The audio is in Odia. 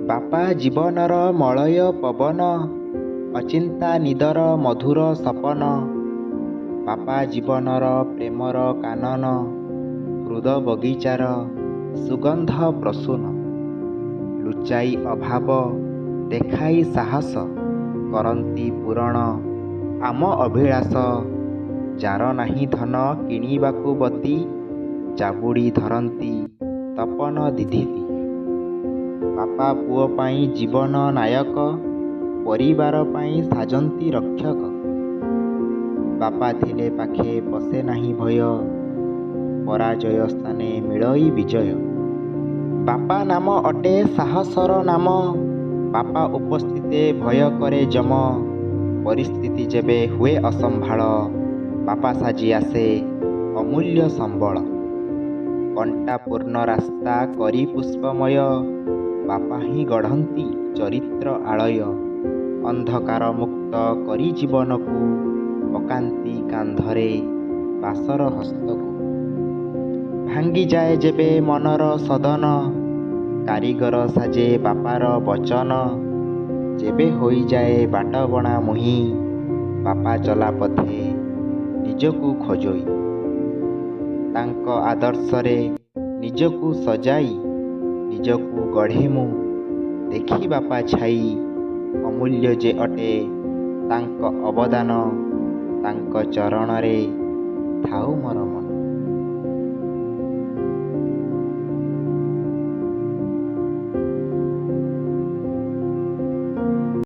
ବାପା ଜୀବନର ମଳୟ ପବନ, ଅଚିନ୍ତା ନିଦର ମଧୁର ସପନ। ବାପା ଜୀବନର ପ୍ରେମର କାନନ, ହୃଦ ବଗିଚାର ସୁଗନ୍ଧ ପ୍ରସୂନ। ଲୁଚାଇ ଅଭାବ, ଦେଖାଇ ସାହସ, କରନ୍ତି ପୂରଣ ଆମ ଅଭିଳାଷ। ଯାର ନାହିଁ ଧନ କିଣିବାକୁ ବତି, ଜାବୁଡ଼ି ଧରନ୍ତି ତପନ ଦିଧିତି। ବାପା ପୁଅ ପାଇଁ ଜୀବନ ନାୟକ, ପରିବାର ପାଇଁ ସାଜନ୍ତି ରକ୍ଷକ। ବାପା ଥିଲେ ପାଖେ ପଶେ ନାହିଁ ଭୟ, ପରାଜୟ ସ୍ଥାନେ ମିଳଇ ବିଜୟ। ବାପା ନାମ ଅଟେ ସାହସର ନାମ, ବାପା ଉପସ୍ଥିତେ ଭୟ କରେ ଯମ। ପରିସ୍ଥିତି ଯେବେ ହୁଏ ଅସମ୍ଭାଳ, ବାପା ସାଜି ଆସେ ଅମୂଲ୍ୟ ସମ୍ବଳ। କଣ୍ଟା ପୂର୍ଣ୍ଣ ରାସ୍ତା କରି ପୁଷ୍ପମୟ, ବାପା ହିଁ ଗଢ଼ନ୍ତି ଚରିତ୍ର ଆଳୟ। ଅନ୍ଧକାର ମୁକ୍ତ କରି ଜୀବନକୁ, ପକାନ୍ତି କାନ୍ଧରେ ବାସର ହସ୍ତକୁ। ଭାଙ୍ଗିଯାଏ ଯେବେ ମନର ସଦନ, କାରିଗର ସାଜେ ବାପାର ବଚନ। ଯେବେ ହୋଇଯାଏ ବାଟବଣା ମୁହିଁ, ବାପା ଚଲା ପଥେ ନିଜକୁ ଖୋଜଇ। ତାଙ୍କ ଆଦର୍ଶରେ ନିଜକୁ ସଜାଇ, ନିଜକୁ ଗଢ଼େ ମୁଁ ଦେଖି ବାପା ଛାଇ। ଅମୂଲ୍ୟ ଯେ ଅଟେ ତାଙ୍କ ଅବଦାନ, ତାଙ୍କ ଚରଣରେ ଥାଉ ମୋର ମନ।